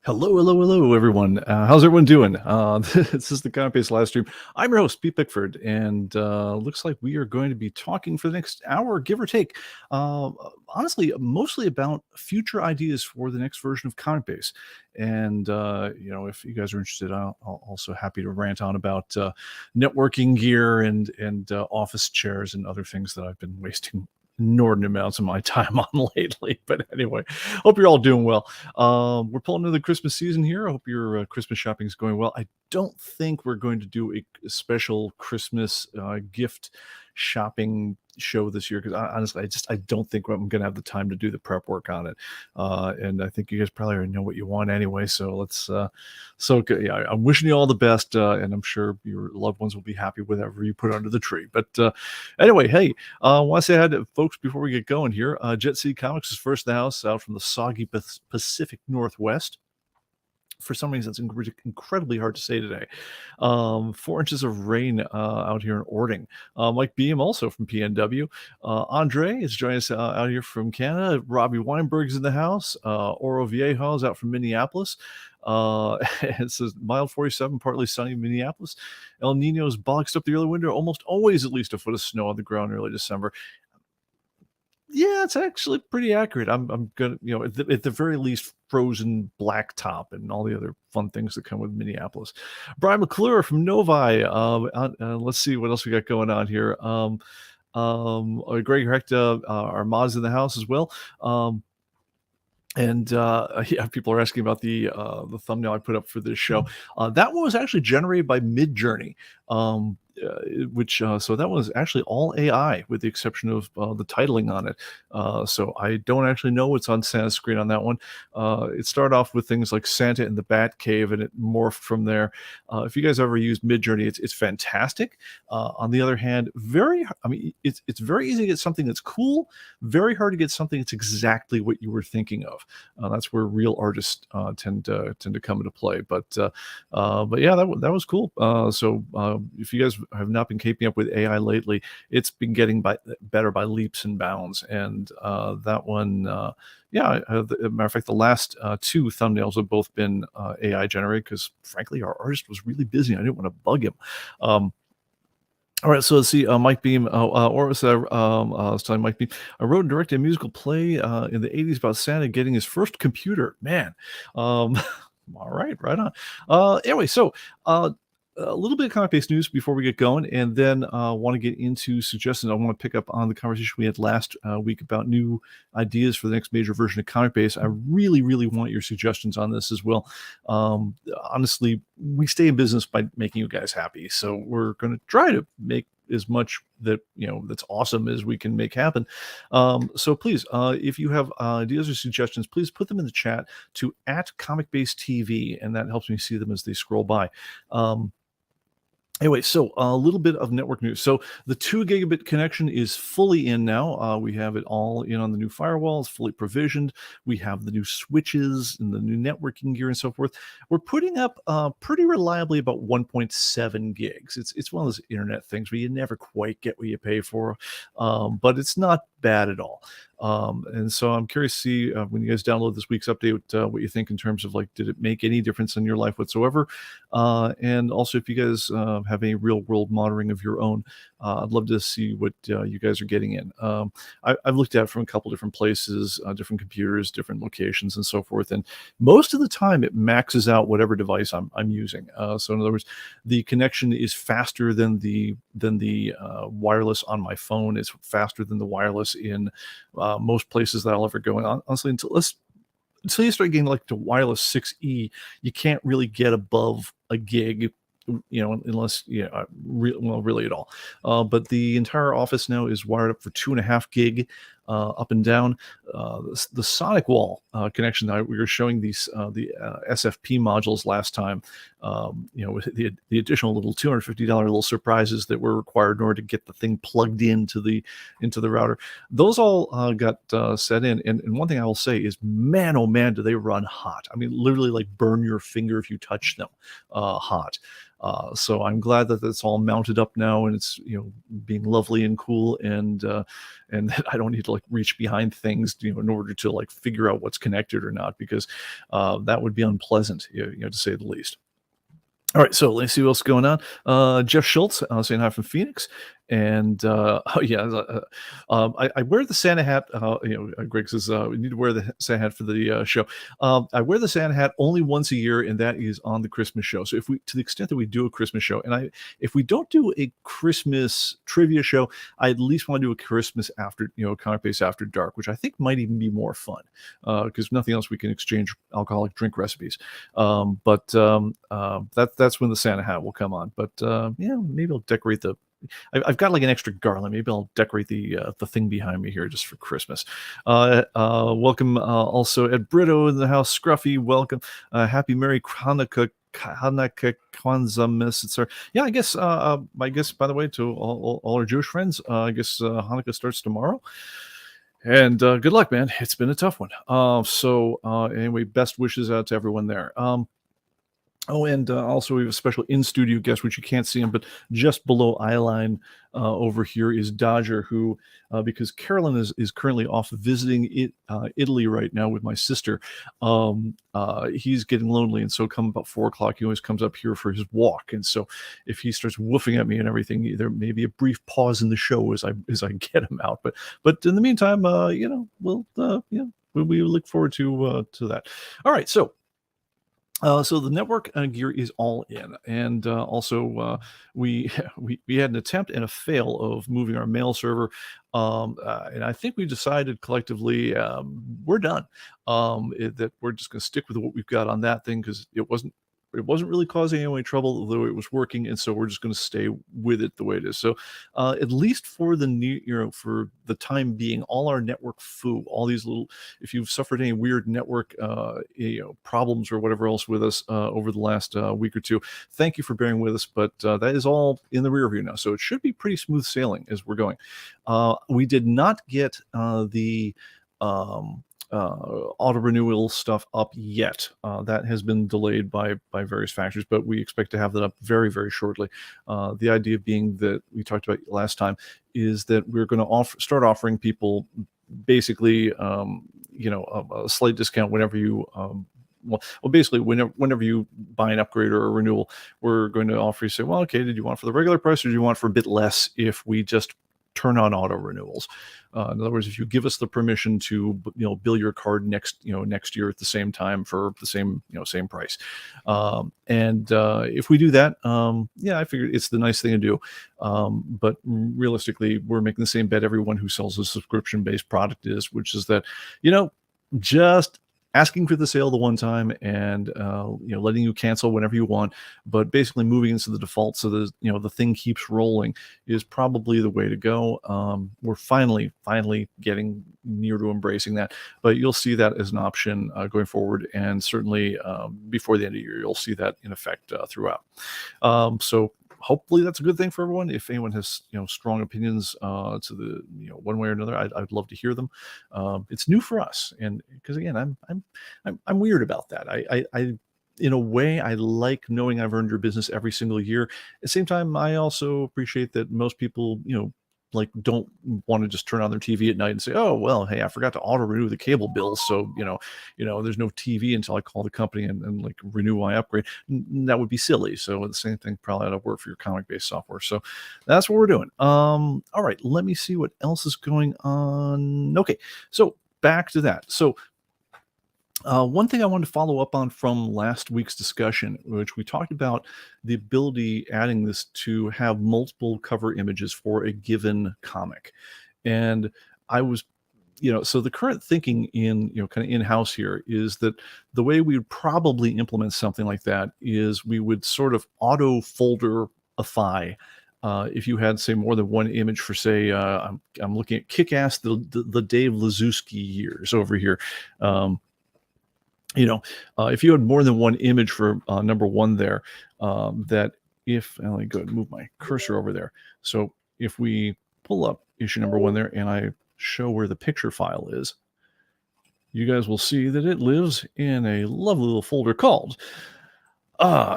Hello, everyone. How's everyone doing? This is the ComicBase Livestream. I'm your host, Pete Bickford, and looks like we are going to be talking for the next hour, give or take. Honestly, mostly about future ideas for the next version of ComicBase. And if you guys are interested, I'll also happy to rant on about networking gear and office chairs and other things that I've been wasting inordinate amounts of my time on lately. But anyway, hope you're all doing well. We're pulling into the Christmas season here. I hope your Christmas shopping is going well. I don't think we're going to do a special Christmas gift shopping show this year because honestly, I don't think I'm going to have the time to do the prep work on it. And I think you guys probably already know what you want anyway. So let's. Yeah, I'm wishing you all the best, and I'm sure your loved ones will be happy with whatever you put under the tree. But anyway, hey, I want to say hi to folks before we get going here. Jet City Comics is first in the house out from the soggy Pacific Northwest. For some reason, it's incredibly hard to say today. 4 inches of rain out here in Ording. Mike Beam, also from PNW. Andre is joining us out here from Canada. Robbie Weinberg's in the house. Oro Viejo's out from Minneapolis. It says mild 47, partly sunny in Minneapolis. El Nino's boxed up the early winter. Almost always at least a foot of snow on the ground early December. Yeah, it's actually pretty accurate. I'm gonna, at the very least, frozen blacktop and all the other fun things that come with Minneapolis. Brian McClure from Novi. Let's see what else we got going on here. Greg Hector, our mods in the house as well. Yeah, people are asking about the thumbnail I put up for this show. That one was actually generated by Midjourney. So that was actually all AI with the exception of the titling on it. So I don't actually know what's on Santa's screen on that one. It started off with things like Santa in the Bat Cave, and it morphed from there. If you guys ever used Midjourney, it's fantastic. On the other hand, it's very easy to get something that's cool, very hard to get something that's exactly what you were thinking of. That's where real artists tend to come into play. But yeah, that was cool. So if you guys have not been keeping up with AI lately, it's been getting better by leaps and bounds. And that one, as a matter of fact, the last 2 thumbnails have both been AI generated because, frankly, our artist was really busy. I didn't want to bug him. All right, so let's see. Mike Beam, I was telling Mike Beam, I wrote and directed a musical play in the 80s about Santa getting his first computer. Man. All right on. Anyway, so a little bit of comic-based news before we get going, and then want to get into suggestions. I want to pick up on the conversation we had last week about new ideas for the next major version of ComicBase. I really, really want your suggestions on this as well. Honestly, we stay in business by making you guys happy, so we're going to try to make as much that's awesome as we can make happen. So please, if you have ideas or suggestions, please put them in the chat to @ComicBaseTV, and that helps me see them as they scroll by. Anyway, so a little bit of network news. So the 2 gigabit connection is fully in now. We have it all in on the new firewall. It's fully provisioned. We have the new switches and the new networking gear and so forth. We're putting up pretty reliably about 1.7 gigs. It's one of those internet things where you never quite get what you pay for, but it's not bad at all. And so I'm curious to see when you guys download this week's update what you think in terms of did it make any difference in your life whatsoever? And also if you guys have any real world monitoring of your own, I'd love to see what you guys are getting in. I've looked at it from a couple different places, different computers, different locations and so forth. And most of the time it maxes out whatever device I'm using. So in other words, the connection is faster than the wireless on my phone. It's faster than the wireless in most places that I'll ever go. And honestly, until you start getting to wireless 6E, you can't really get above a gig, unless really at all. But the entire office now is wired up for 2.5 gig up and down. The Sonic Wall connection that we were showing the SFP modules last time, with the additional little $250 little surprises that were required in order to get the thing plugged into the router. Those all got set in. And one thing I will say is, man, oh man, do they run hot. I mean, literally burn your finger if you touch them hot. So I'm glad that that's all mounted up now, and it's being lovely and cool, and that I don't need to like reach behind things in order to like figure out what's connected or not, because that would be unpleasant, to say the least. All right, so let's see what's going on. Jeff Schultz saying hi from Phoenix, and oh yeah, I wear the Santa hat. Greg says we need to wear the Santa hat for the show. I wear the Santa hat only once a year, and that is on the Christmas show. So if we, to the extent that we do a Christmas show, and if we don't do a Christmas trivia show, I at least want to do a Christmas after, Comic Base After Dark, which I think might even be more fun because nothing else we can exchange alcoholic drink recipes. That's when the Santa hat will come on. But yeah, maybe I'll decorate the. I've got like an extra garland. Maybe I'll decorate the thing behind me here just for Christmas. Welcome also Ed Brito in the house. Scruffy, welcome. Happy Merry Hanukkah. Kwanzaa, Miss, etc. Yeah, I guess. By the way, to all our Jewish friends, I guess Hanukkah starts tomorrow. And good luck, man. It's been a tough one. Anyway, best wishes out to everyone there. Oh, and also we have a special in-studio guest, which you can't see him, but just below eyeline over here is Dodger, who, because Carolyn is currently off visiting Italy right now with my sister, he's getting lonely, and so come about 4 o'clock, he always comes up here for his walk, and so if he starts woofing at me and everything, there may be a brief pause in the show as I get him out, but in the meantime, we look forward to that. All right, so. So the network gear is all in, and also we had an attempt and a fail of moving our mail server, and I think we decided collectively we're done. That we're just going to stick with what we've got on that thing because it wasn't really causing any trouble, although it was working, and so we're just going to stay with it the way it is. So at least for the for the time being, all our network foo, all these little, if you've suffered any weird network problems or whatever else with us over the last week or two, thank you for bearing with us, but that is all in the rear view now, so it should be pretty smooth sailing as we're going. We did not get the auto renewal stuff up yet. That has been delayed by various factors, but we expect to have that up very, very shortly. The idea being that we talked about last time is that we're going to start offering people basically a slight discount whenever you basically whenever you buy an upgrade or a renewal, we're going to offer you, say, well, okay, did you want for the regular price or do you want for a bit less if we just turn on auto renewals? In other words, if you give us the permission to bill your card next year at the same time for the same price, and if we do that, I figured it's the nice thing to do. But realistically, we're making the same bet everyone who sells a subscription-based product is, which is that just asking for the sale the one time and letting you cancel whenever you want, but basically moving into the default so that the thing keeps rolling is probably the way to go. We're finally getting near to embracing that, but you'll see that as an option going forward, and certainly before the end of the year you'll see that in effect throughout. So hopefully that's a good thing for everyone. If anyone has strong opinions to the one way or another, I'd love to hear them. It's new for us, and because again I'm weird about that. I in a way I like knowing I've earned your business every single year. At the same time, I also appreciate that most people like don't want to just turn on their TV at night and say, oh well, hey, I forgot to auto renew the cable bill, so there's no TV until I call the company and like renew my upgrade. That would be silly. So the same thing probably ought to work for your ComicBase software. So that's what we're doing. All right, let me see what else is going on. Okay, so back to that. So one thing I wanted to follow up on from last week's discussion, which we talked about the ability adding this to have multiple cover images for a given comic. And I was, so the current thinking in, kind of in-house here is that the way we would probably implement something like that is we would sort of auto folderify. If you had, say, more than one image for, say, I'm looking at Kick-Ass, the Dave Lazuski years over here. If you had more than one image for number one there, that if, let me go ahead and move my cursor over there. So if we pull up issue number one there and I show where the picture file is, you guys will see that it lives in a lovely little folder called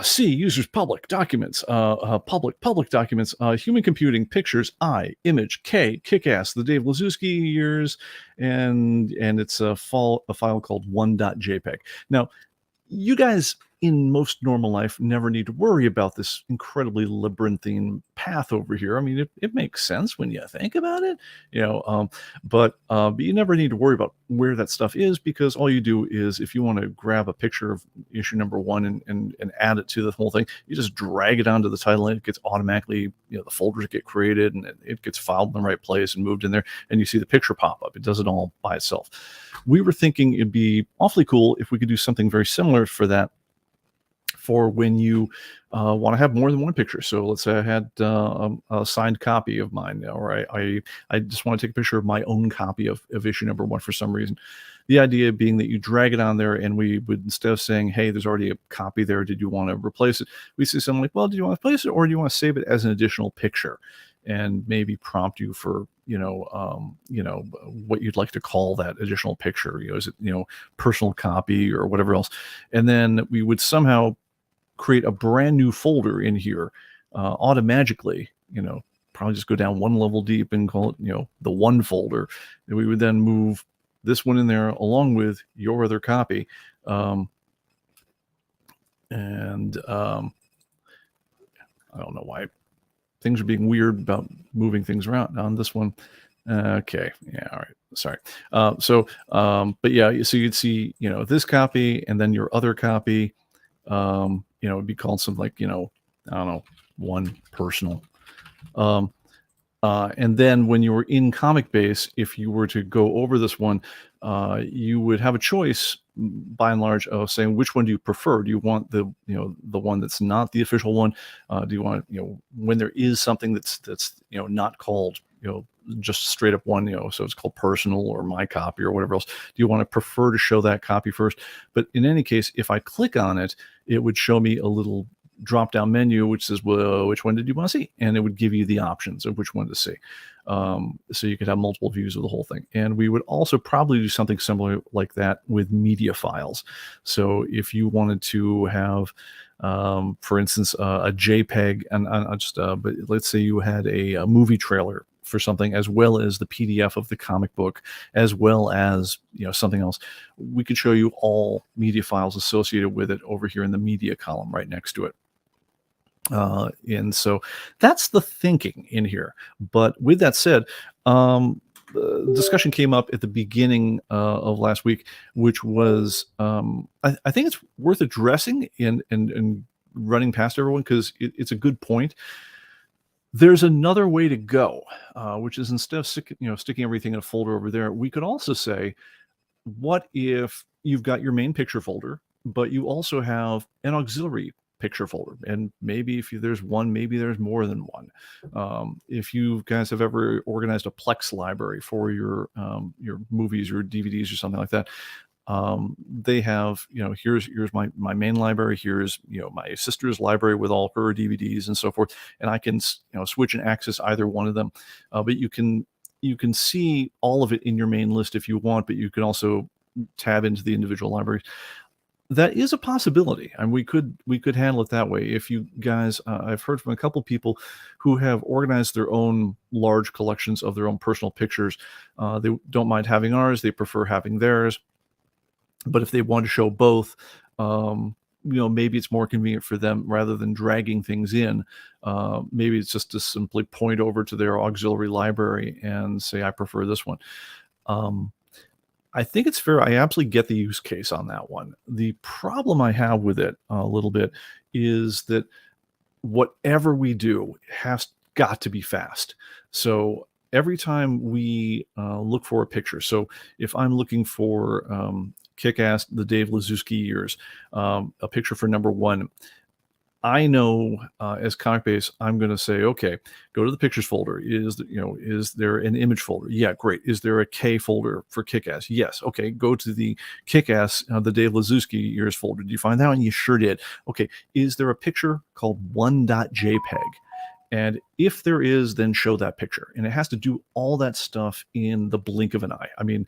C, users, public, documents, public documents, human computing, pictures, I, image, K, kick-ass, the Dave Lazuski years, and it's a file called 1.jpg. Now, you guys in most normal life never need to worry about this incredibly labyrinthine path over here. I mean, it makes sense when you think about it, but you never need to worry about where that stuff is, because all you do is, if you want to grab a picture of issue number 1 and add it to the whole thing, you just drag it onto the title, and it gets automatically, the folders get created, and it gets filed in the right place and moved in there, and you see the picture pop up. It does it all by itself. We were thinking it'd be awfully cool if we could do something very similar for that, for when you want to have more than one picture. So let's say I had a signed copy of mine, or I just want to take a picture of my own copy of issue number 1 for some reason. The idea being that you drag it on there, and we would, instead of saying, hey, there's already a copy there, did you want to replace it? We say something like, well, do you want to replace it, or do you want to save it as an additional picture? And maybe prompt you for, what you'd like to call that additional picture. Is it, personal copy or whatever else? And then we would somehow create a brand new folder in here automatically, probably just go down one level deep and call it, the 1 folder. And we would then move this one in there along with your other copy. I don't know why things are being weird about moving things around on this one. Okay. Yeah. All right. Sorry. But yeah, so you'd see, this copy, and then your other copy, it'd be called something like, I don't know, 1 personal. And then when you were in ComicBase, if you were to go over this one, you would have a choice, by and large, of saying, which one do you prefer? Do you want the one that's not the official one? Do you want, when there is something that's not called, just straight up 1, so it's called personal or my copy or whatever else. Do you want to prefer to show that copy first? But in any case, if I click on it, it would show me a little drop down menu which says, well, which one did you want to see? And it would give you the options of which one to see. So you could have multiple views of the whole thing. And we would also probably do something similar like that with media files. So if you wanted to have, for instance, a JPEG, and but let's say you had a movie trailer for something, as well as the PDF of the comic book, as well as something else, we could show you all media files associated with it over here in the media column right next to it. And so that's the thinking in here. But with that said, the discussion came up at the beginning of last week, which was, I think it's worth addressing and running past everyone, because it's a good point. There's another way to go, which is, instead of sticking everything in a folder over there, we could also say, what if you've got your main picture folder, but you also have an auxiliary picture folder? And maybe if there's one, maybe there's more than one. If you guys have ever organized a Plex library for your movies or DVDs or something like that, they have, here's my main library, here's my sister's library with all her DVDs and so forth, and I can switch and access either one of them. But you can see all of it in your main list if you want, but you can also tab into the individual libraries. That is a possibility, and we could handle it that way. If you guys, I've heard from a couple people who have organized their own large collections of their own personal pictures. They don't mind having ours; they prefer having theirs. But if they want to show both, maybe it's more convenient for them, rather than dragging things in. Maybe it's just to simply point over to their auxiliary library and say, I prefer this one. I think it's fair. I absolutely get the use case on that one. The problem I have with it a little bit is that whatever we do has got to be fast. So every time we look for a picture, so if I'm looking for Kick-Ass, the Dave Lazuski years, a picture for number 1, I know as ComicBase, I'm going to say, okay, go to the pictures folder. Is there an image folder? Yeah, great. Is there a K folder for Kick-Ass? Yes. Okay, go to the Kick-Ass, the Dave Lazuski years folder. Did you find that one? You sure did. Okay, is there a picture called 1.jpg? And if there is, then show that picture. And it has to do all that stuff in the blink of an eye. I mean,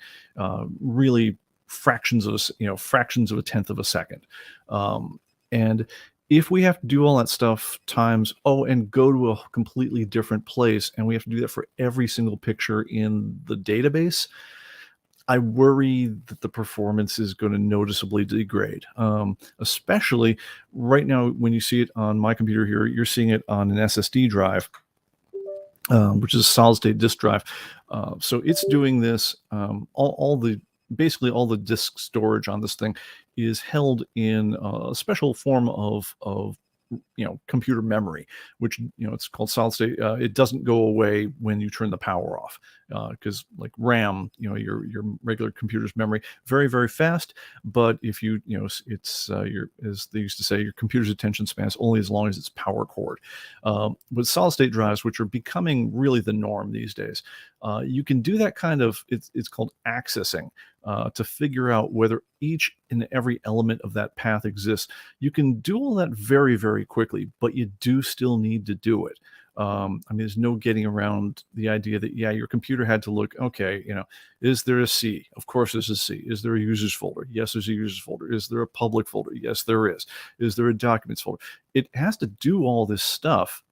really fractions of a tenth of a second. And if we have to do all that stuff times, and go to a completely different place, and we have to do that for every single picture in the database, I worry that the performance is going to noticeably degrade. Especially right now, when you see it on my computer here, you're seeing it on an SSD drive, which is a solid state disk drive. So it's doing this. All the basically all the disk storage on this thing is held in a special form of computer memory, which it's called solid state. It doesn't go away when you turn the power off, because like RAM, your regular computer's memory, very very fast. But if it's your, as they used to say, your computer's attention span is only as long as its power cord. With solid state drives, which are becoming really the norm these days, you can do that kind of, it's called accessing, to figure out whether each and every element of that path exists. You can do all that very, very quickly, but you do still need to do it. There's no getting around the idea that, yeah, your computer had to look, okay, is there a C? Of course there's a C. Is there a users folder? Yes, there's a users folder. Is there a public folder? Yes, there is. Is there a documents folder? It has to do all this stuff.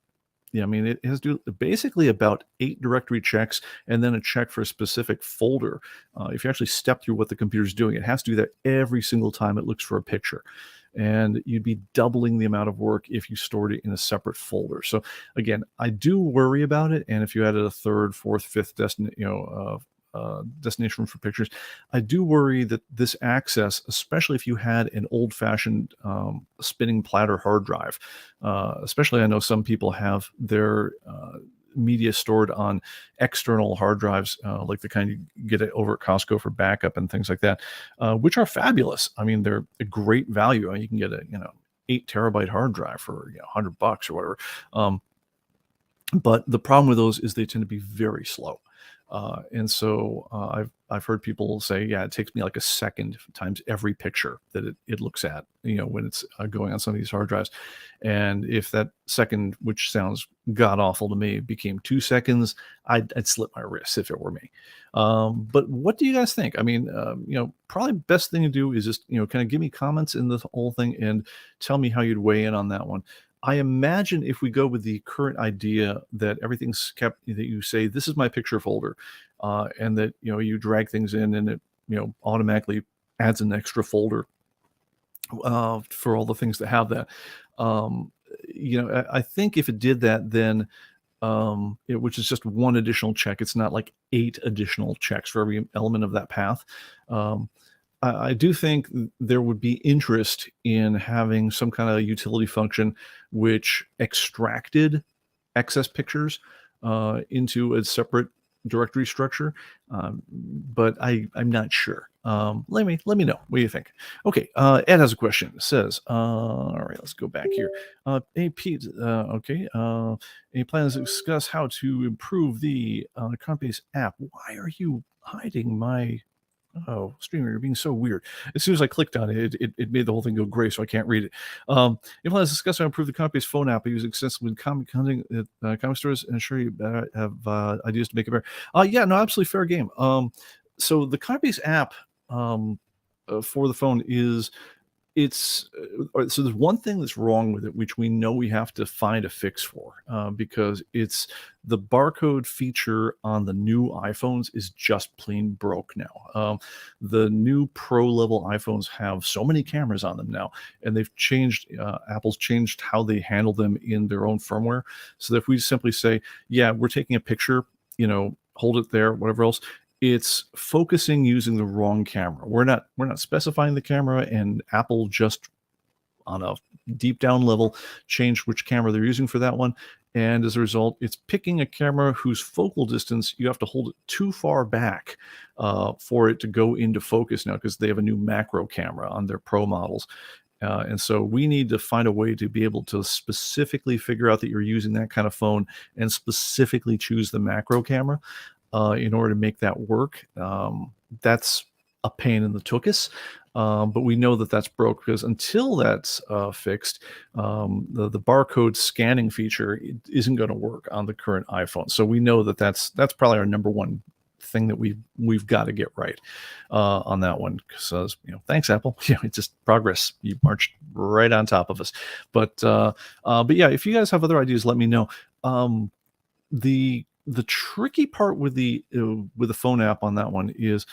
Yeah, it has to do basically about 8 directory checks and then a check for a specific folder. If you actually step through what the computer's doing, it has to do that every single time it looks for a picture. And you'd be doubling the amount of work if you stored it in a separate folder. So again, I do worry about it. And if you added a third, fourth, fifth destination for pictures, I do worry that this access, especially if you had an old-fashioned spinning platter hard drive, especially I know some people have their media stored on external hard drives, like the kind you get it over at Costco for backup and things like that, which are fabulous. They're a great value. You can get a 8 terabyte hard drive for $100 or whatever. But the problem with those is they tend to be very slow. And so I've heard people say, yeah, it takes me like a second times every picture that it looks at, when it's going on some of these hard drives. And if that second, which sounds god awful to me, became 2 seconds, I'd slip my wrist if it were me. But what do you guys think? Probably best thing to do is just, kind of give me comments in the whole thing and tell me how you'd weigh in on that one. I imagine if we go with the current idea that everything's kept, that you say, this is my picture folder, and that, you drag things in and it, automatically adds an extra folder for all the things that have that. I think if it did that, then which is just one additional check. It's not like 8 additional checks for every element of that path. I do think there would be interest in having some kind of utility function which extracted excess pictures into a separate directory structure, but I'm not sure. Let me know. What do you think? Okay, Ed has a question. It says, all right, let's go back here. Hey Pete, okay. Any plans to discuss how to improve the ComicBase app? Why are you hiding my? Oh, streamer, you're being so weird. As soon as I clicked on it, it made the whole thing go gray, so I can't read it. If let's discuss how to improve the ComicBase phone app. I use extensively in comic hunting at comic stores, and sure you have ideas to make it better. Yeah, no, absolutely fair game. So the ComicBase app for the phone is so there's one thing that's wrong with it, which we know we have to find a fix for, because it's the barcode feature on the new iPhones is just plain broke now. The new pro level iPhones have so many cameras on them now, and they've changed, Apple's changed how they handle them in their own firmware. So that if we simply say, yeah, we're taking a picture, hold it there, whatever else, it's focusing using the wrong camera. We're not specifying the camera, and Apple just on a deep down level changed which camera they're using for that one. And as a result, it's picking a camera whose focal distance you have to hold it too far back for it to go into focus now, because they have a new macro camera on their Pro models. And so we need to find a way to be able to specifically figure out that you're using that kind of phone and specifically choose the macro camera in order to make that work. That's a pain in the tuchus, but we know that that's broke, because until that's fixed, the barcode scanning feature isn't going to work on the current iPhone. So we know that that's probably our number one thing that we've got to get right on that one. Because thanks Apple. It's just progress. You marched right on top of us. But yeah, if you guys have other ideas, let me know. The tricky part with the phone app on that one is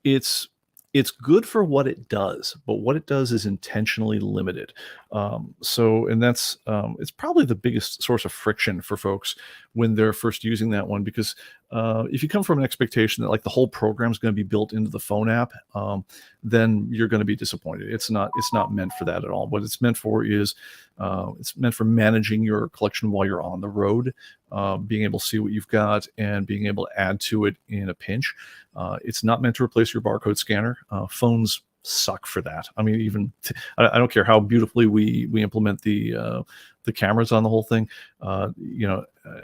it's it's good for what it does, but what it does is intentionally limited. And that's it's probably the biggest source of friction for folks when they're first using that one, because if you come from an expectation that like the whole program is going to be built into the phone app, then you're going to be disappointed. It's not meant for that at all. What it's meant for is it's meant for managing your collection while you're on the road, being able to see what you've got and being able to add to it in a pinch. It's not meant to replace your barcode scanner. Phones suck for that. I mean, I don't care how beautifully we implement the cameras on the whole thing.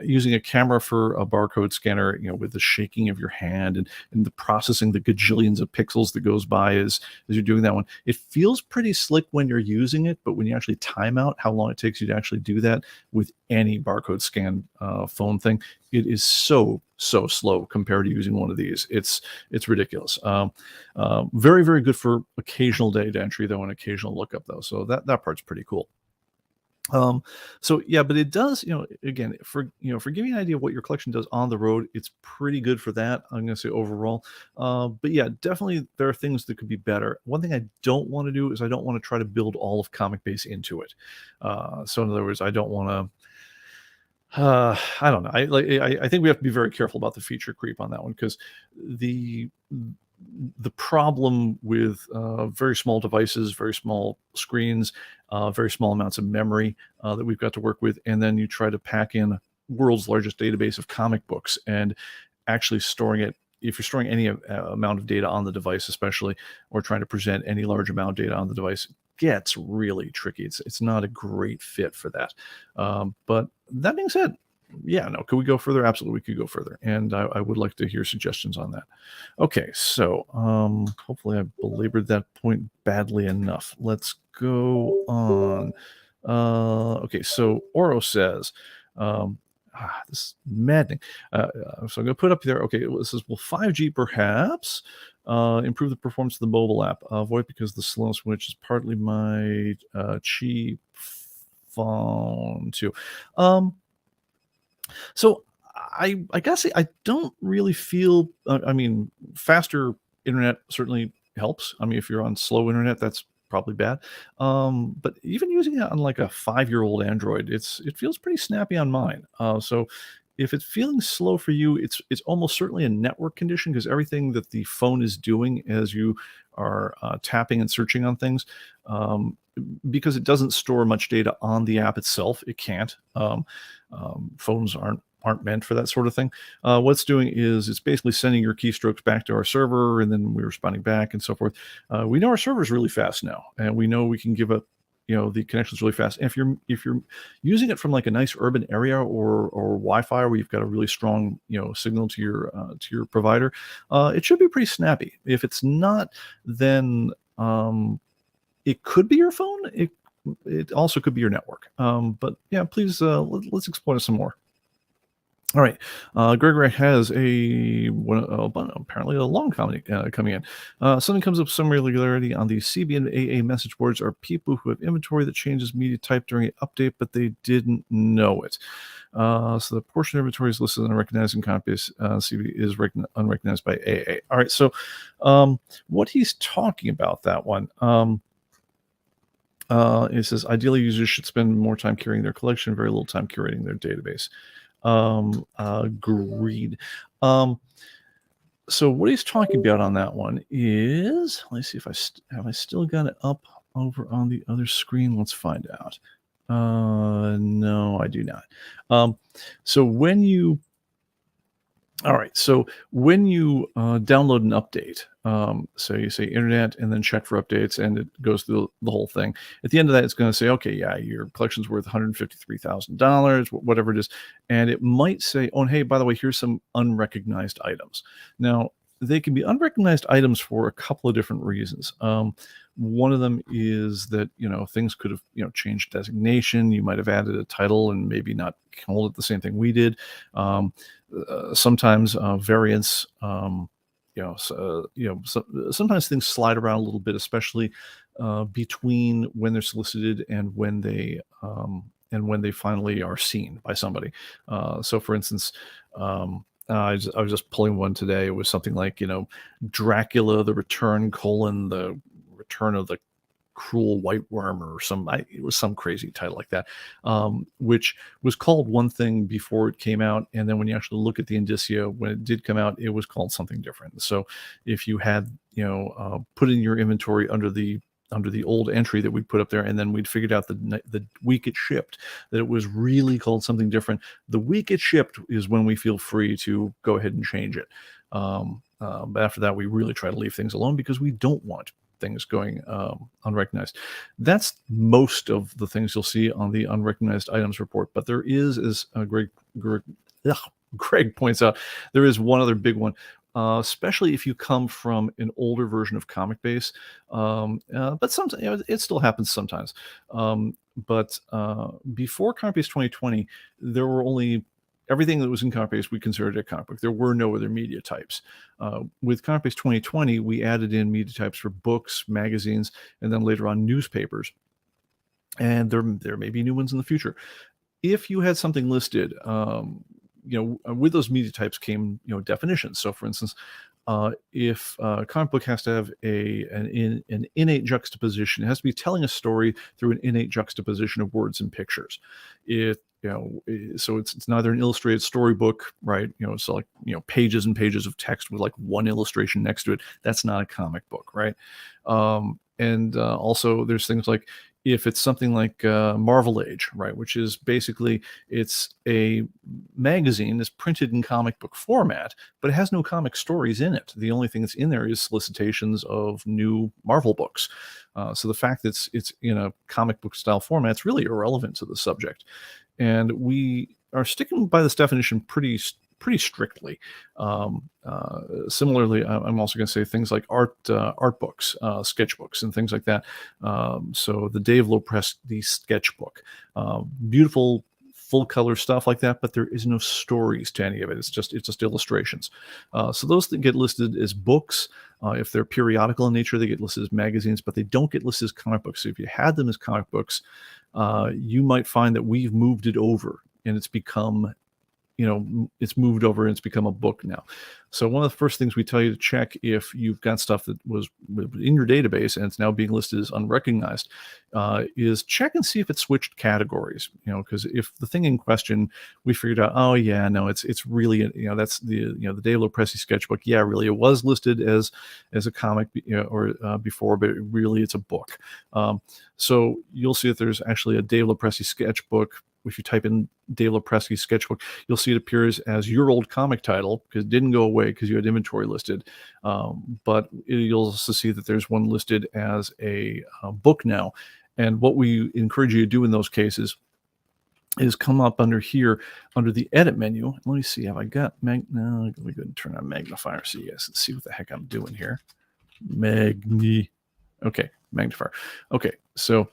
Using a camera for a barcode scanner, with the shaking of your hand and the processing the gajillions of pixels that goes by as you're doing that one, it feels pretty slick when you're using it, but when you actually time out how long it takes you to actually do that with any barcode scan phone thing, it is so slow compared to using one of these. It's ridiculous. Very, very good for occasional data entry though, and occasional lookup though. So that part's pretty cool. So yeah, but it does, again, for giving you an idea of what your collection does on the road, it's pretty good for that. I'm going to say overall. But yeah, definitely there are things that could be better. One thing I don't want to do is I don't want to try to build all of ComicBase into it. So in other words, I don't want to. I don't know. I think we have to be very careful about the feature creep on that one, because the problem with very small devices, very small screens, very small amounts of memory that we've got to work with, and then you try to pack in world's largest database of comic books and actually storing it. If you're storing any amount of data on the device, especially, or trying to present any large amount of data on the device, gets really tricky. It's not a great fit for that. But that being said, yeah, no, could we go further? Absolutely, we could go further, and I would like to hear suggestions on that. Okay, so hopefully I belabored that point badly enough. Let's go on. Okay, so Oro says, this is maddening. So I'm going to put up there. Okay, it says, will 5G perhaps improve the performance of the mobile app? Avoid because the slowness, which is partly my cheap phone too. So I guess I don't really feel. I mean, faster internet certainly helps. I mean, if you're on slow internet, that's probably bad. But even using it on like a 5-year-old Android, it feels pretty snappy on mine. So if it's feeling slow for you, it's almost certainly a network condition, because everything that the phone is doing as you are tapping and searching on things, because it doesn't store much data on the app itself, it can't. Phones aren't meant for that sort of thing. What it's doing is it's basically sending your keystrokes back to our server, and then we're responding back and so forth. We know our server is really fast now, and we know we can give up the connection's really fast. And if you're using it from like a nice urban area or Wi-Fi where you've got a really strong signal to your provider, it should be pretty snappy. If it's not, then it could be your phone. It also could be your network. But yeah, please let's explore some more. All right, Gregory has apparently a long comment coming in. Something comes up some regularity on the CB and AA message boards are people who have inventory that changes media type during an update, but they didn't know it. So the portion of inventory is listed unrecognized in ComicBase. CB is unrecognized by AA. All right, so what he's talking about, that one. It says ideally users should spend more time curating their collection, very little time curating their database. Agreed. So what he's talking about on that one is, let's see if I still got it up over on the other screen. Let's find out. No, I do not. So when you download an update, so you say internet and then check for updates, and it goes through the whole thing. At the end of that, it's going to say, okay, yeah, your collection's worth $153,000, whatever it is. And it might say, oh, and hey, by the way, here's some unrecognized items. Now, they can be unrecognized items for a couple of different reasons. One of them is that things could have changed designation. You might have added a title and maybe not called it the same thing we did. Sometimes variants. Sometimes things slide around a little bit, especially between when they're solicited and when they finally are seen by somebody. So, for instance, I was just pulling one today. It was something like, Dracula, the Return, the Return of the Cruel White Worm, or it was some crazy title like that, which was called one thing before it came out. And then when you actually look at the indicia, when it did come out, it was called something different. So if you had, put in your inventory under the old entry that we put up there, and then we'd figured out the week it shipped that it was really called something different. The week it shipped is when we feel free to go ahead and change it. But after that, we really try to leave things alone because we don't want things going unrecognized. That's most of the things you'll see on the unrecognized items report. But there is, as Greg points out, there is one other big one. Especially if you come from an older version of ComicBase, but sometimes it still happens sometimes. But before ComicBase 2020, there were only everything that was in ComicBase we considered a comic book. There were no other media types. With ComicBase 2020, we added in media types for books, magazines, and then later on newspapers. And there may be new ones in the future. If you had something listed, with those media types came, definitions. So, for instance, if a comic book has to have an innate juxtaposition, it has to be telling a story through an innate juxtaposition of words and pictures. So it's neither an illustrated storybook, right? So like pages and pages of text with like one illustration next to it. That's not a comic book, right? And also there's things like, if it's something like Marvel Age, right, which is basically it's a magazine that's printed in comic book format, but it has no comic stories in it. The only thing that's in there is solicitations of new Marvel books. So the fact that it's in a comic book style format is really irrelevant to the subject. And we are sticking by this definition pretty strictly. Similarly, I'm also going to say things like art books, sketchbooks, and things like that. So the Dave Lopresti sketchbook, beautiful full color stuff like that, but there is no stories to any of it. It's just illustrations. So those that get listed as books, if they're periodical in nature, they get listed as magazines, but they don't get listed as comic books. So if you had them as comic books, you might find that we've moved it over and it's become it's moved over and it's become a book now. So one of the first things we tell you to check if you've got stuff that was in your database and it's now being listed as unrecognized, is check and see if it switched categories. Because if the thing in question we figured out, oh yeah, no, it's really that's the Dave Lopresti sketchbook. Yeah, really, it was listed as a comic before, but it's a book. So you'll see that there's actually a Dave Lopresti sketchbook. If you type in Dave Lopresti sketchbook, you'll see it appears as your old comic title because it didn't go away because you had inventory listed. But you'll also see that there's one listed as a book now. And what we encourage you to do in those cases is come up under here under the edit menu. Let me see, have I got let me go ahead and turn on magnifier so you guys can see what the heck I'm doing here. Okay, magnifier. Okay, so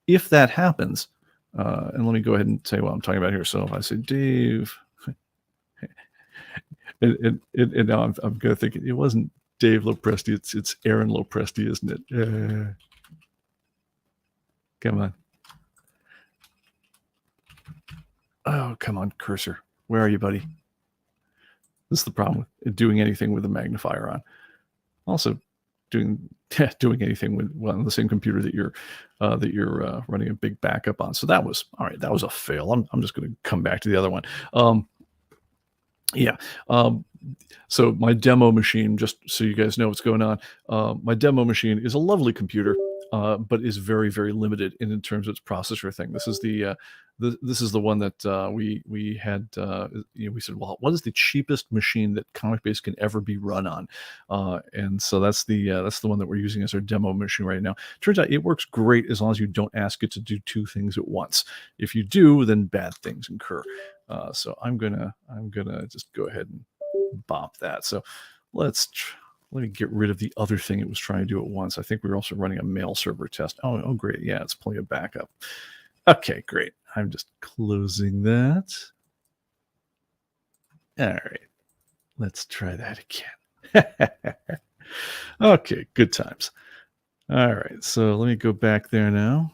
if that happens, and let me go ahead and tell you what I'm talking about here. So if I say Dave, and now I'm going to think it wasn't Dave Lopresti, it's Aaron Lopresti, isn't it? Come on. Oh, come on, cursor. Where are you, buddy? This is the problem with doing anything with a magnifier on. Also, doing anything with on the same computer that you're running a big backup on. So that was all right. That was a fail. I'm just going to come back to the other one. So my demo machine, just so you guys know what's going on, my demo machine is a lovely computer, but is very, very limited in terms of its processor thing. This is the one that we had. We said, well, what is the cheapest machine that ComicBase can ever be run on? And so that's the one that we're using as our demo machine right now. Turns out it works great as long as you don't ask it to do two things at once. If you do, then bad things incur. So I'm gonna just go ahead and bop that. So Let me get rid of the other thing it was trying to do at once. I think we were also running a mail server test. Oh, great. Yeah, it's pulling it back up. Okay, great. I'm just closing that. All right. Let's try that again. Okay, good times. All right, so let me go back there now.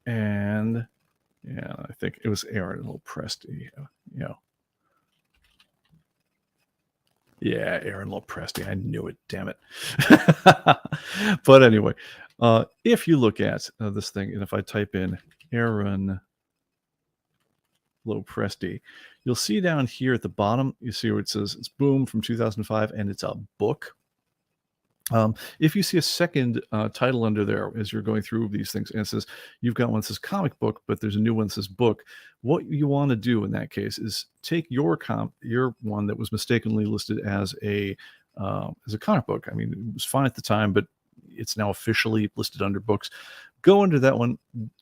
And yeah, I think it was Aaron Lopresti. Yeah, Aaron Lopresti. I knew it, damn it. But anyway, if you look at this thing, and if I type in Aaron Lopresti, you'll see down here at the bottom, you see where it says it's Boom from 2005, and it's a book. If you see a second title under there as you're going through these things, and it says you've got one that says comic book, but there's a new one that says book. What you want to do in that case is take your one that was mistakenly listed as a comic book. I mean, it was fine at the time, but it's now officially listed under books. Go under that one,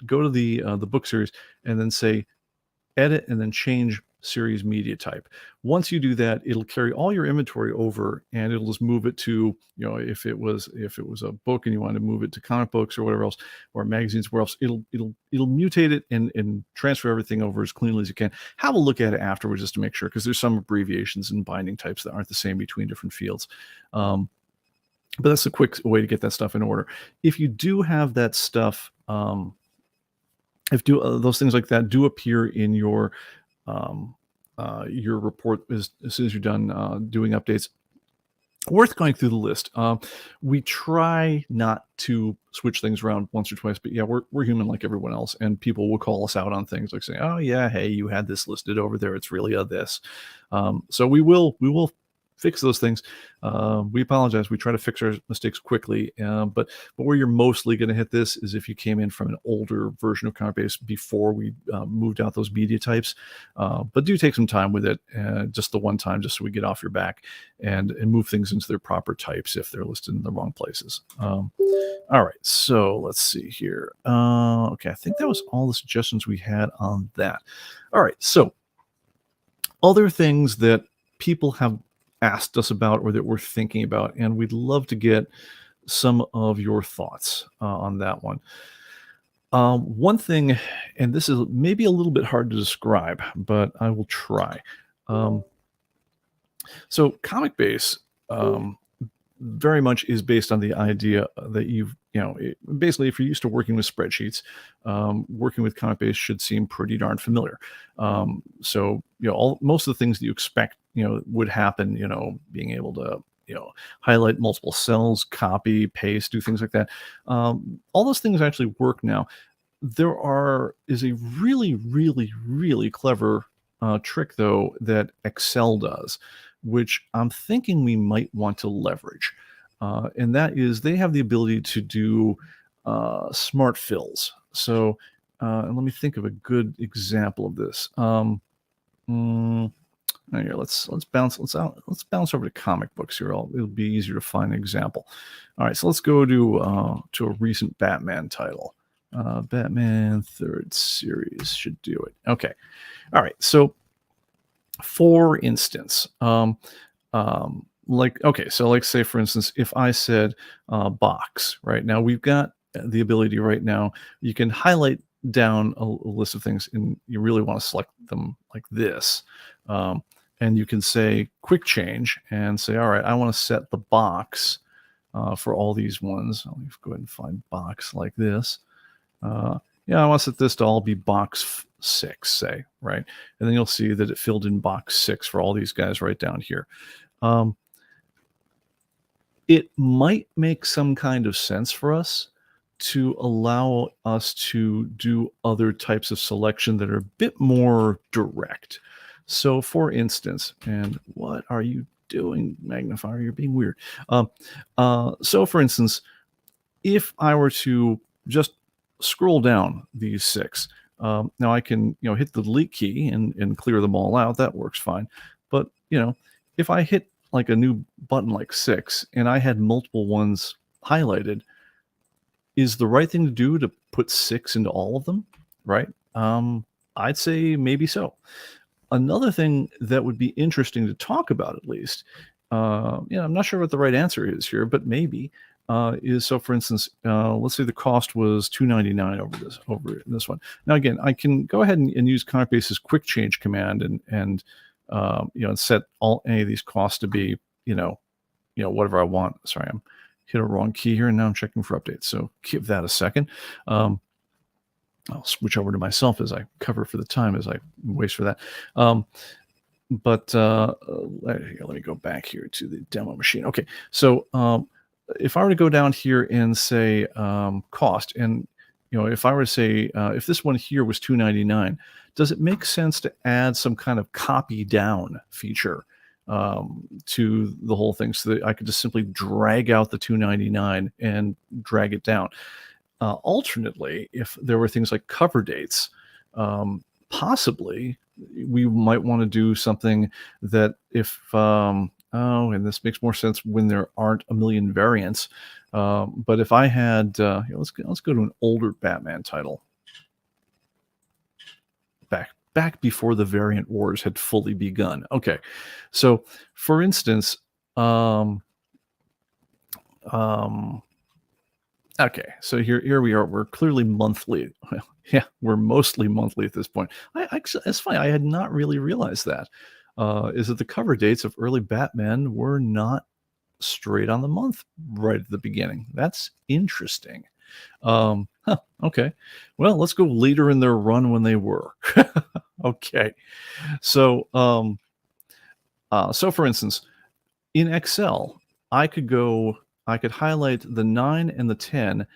go to the book series, and then say edit, and then change series media type. Once you do that, it'll carry all your inventory over, and it'll just move it to, if it was a book and you want to move it to comic books or whatever else, or magazines, where else, it'll mutate it and transfer everything over as cleanly as you can. Have a look at it afterwards just to make sure, because there's some abbreviations and binding types that aren't the same between different fields. But that's a quick way to get that stuff in order. If you do have that stuff, those things like that do appear in your report as soon as you're done doing updates, worth going through the list. We try not to switch things around once or twice, but yeah, we're human like everyone else, and people will call us out on things like saying, "Oh yeah, hey, you had this listed over there. It's really this." So we will fix those things. We apologize. We try to fix our mistakes quickly, but where you're mostly going to hit this is if you came in from an older version of ComicBase before we moved out those media types. But do take some time with it, just the one time, just so we get off your back and move things into their proper types if they're listed in the wrong places. All right, so let's see here. Okay, I think that was all the suggestions we had on that. All right, so other things that people have asked us about or that we're thinking about, and we'd love to get some of your thoughts on that one. One thing, and this is maybe a little bit hard to describe, but I will try. So ComicBase very much is based on the idea that basically, if you're used to working with spreadsheets, working with ComicBase should seem pretty darn familiar. So most of the things that you expect would happen, being able to highlight multiple cells, copy, paste, do things like that. All those things actually work now. There is a really, really, really clever trick though that Excel does, which I'm thinking we might want to leverage. And that is, they have the ability to do smart fills. So let me think of a good example of this. Here, let's bounce over to comic books here. It'll be easier to find an example. All right, so let's go to a recent Batman title. Batman 3rd series should do it. Okay. All right. So for instance, so say for instance, if I said box, right now we've got the ability right now, you can highlight down a list of things and you really want to select them like this. And you can say quick change and say, all right, I want to set the box for all these ones. Let me go ahead and find box like this. I want to set this to all be box 6, say, right? And then you'll see that it filled in box 6 for all these guys right down here. It might make some kind of sense for us to allow us to do other types of selection that are a bit more direct. So for instance, and what are you doing, magnifier? You're being weird. So for instance, if I were to just scroll down these 6, now I can hit the delete key and clear them all out. That works fine. But if I hit like a new button like 6 and I had multiple ones highlighted, is the right thing to do to put 6 into all of them, right? I'd say maybe so. Another thing that would be interesting to talk about, at least, I'm not sure what the right answer is here, but maybe is so. For instance, let's say the cost was $2.99 over this one. Now, again, I can go ahead and use ComicBase's quick change command and set any of these costs to be whatever I want. Sorry, I'm hit a wrong key here, and now I'm checking for updates. So give that a second. I'll switch over to myself as I cover for the time as I waste for that. But let me go back here to the demo machine. Okay, so if I were to go down here and say cost, and if I were to say if this one here was $2.99, does it make sense to add some kind of copy down feature to the whole thing so that I could just simply drag out the $2.99 and drag it down? Alternately, if there were things like cover dates, possibly we might want to do something that if and this makes more sense when there aren't a million variants. But if I had, let's go to an older Batman title, back before the variant wars had fully begun. Okay, so for instance, okay, so here we are. We're clearly monthly. Well, yeah, we're mostly monthly at this point. It's funny. I had not really realized that. Is that the cover dates of early Batman were not straight on the month right at the beginning. That's interesting. Okay. Well, let's go later in their run when they were. Okay. So, so for instance, in Excel, I could highlight the 9 and the 10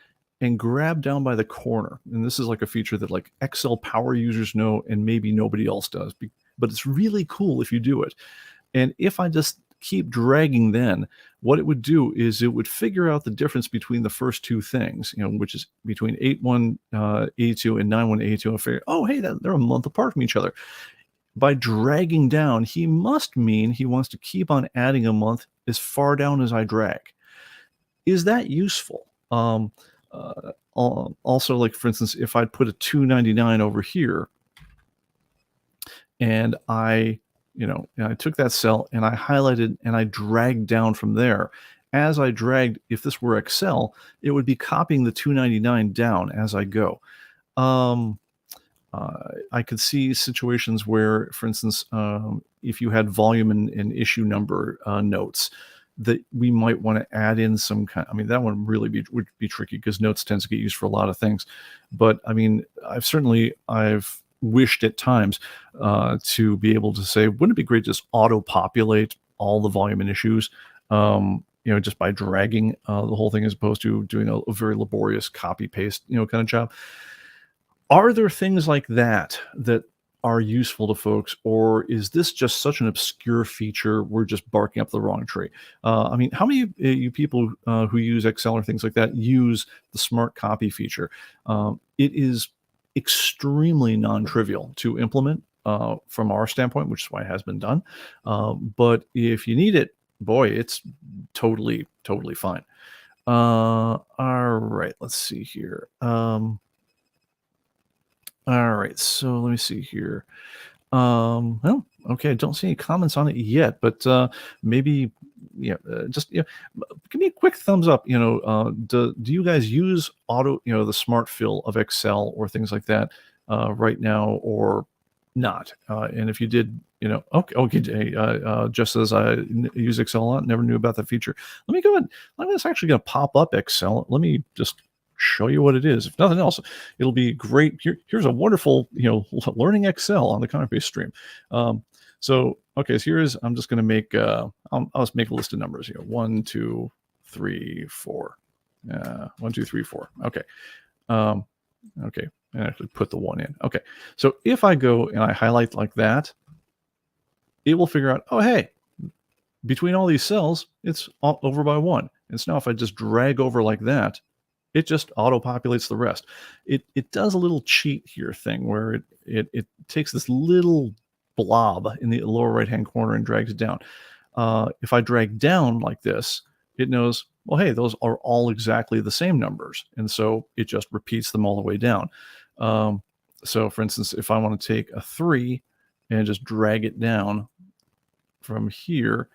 and grab down by the corner. And this is like a feature that like Excel power users know and maybe nobody else does, but it's really cool if you do it. And if I just keep dragging, then what it would do is it would figure out the difference between the first two things, which is between 8182 and 9182, and figure, oh, hey, they're a month apart from each other. By dragging down, he must mean he wants to keep on adding a month as far down as I drag. Is that useful? Also, like for instance, if I'd put a $2.99 over here, and I took that cell and I highlighted and I dragged down from there. As I dragged, if this were Excel, it would be copying the $2.99 down as I go. I could see situations where, for instance, if you had volume and issue number notes, that we might want to add in some kind. I mean, that one really would be tricky because notes tends to get used for a lot of things. But I mean, I've wished at times to be able to say, wouldn't it be great to just auto-populate all the volume and issues, just by dragging the whole thing as opposed to doing a very laborious copy-paste, kind of job. Are there things like that are useful to folks, or is this just such an obscure feature we're just barking up the wrong tree? I mean, how many of you people who use Excel or things like that use the smart copy feature? It is extremely non-trivial to implement from our standpoint, which is why it has been done. But if you need it, boy, it's totally fine. All right, let's see here. All right, so let me see here. Well, okay, I don't see any comments on it yet, but maybe, just give me a quick thumbs up. Do you guys use the smart fill of Excel or things like that right now, or not? And if you did, okay, just as I use Excel a lot, never knew about that feature. Let me go ahead. It's actually going to pop up Excel. Let me just show you what it is. If nothing else, it'll be great. Here's a wonderful, learning Excel on the ComicBase stream. So, okay, so I'm just going to make, I'll just make a list of numbers here. 1, 2, 3, 4. 1, 2, 3, 4. Okay. Okay. And actually put the 1 in. Okay. So if I go and I highlight like that, it will figure out, oh, hey, between all these cells, it's over by 1. And so now if I just drag over like that, it just auto-populates the rest. It does a little cheat here thing where it takes this little blob in the lower right-hand corner and drags it down. If I drag down like this, it knows, well, hey, those are all exactly the same numbers. And so it just repeats them all the way down. So for instance, if I want to take a 3 and just drag it down from here,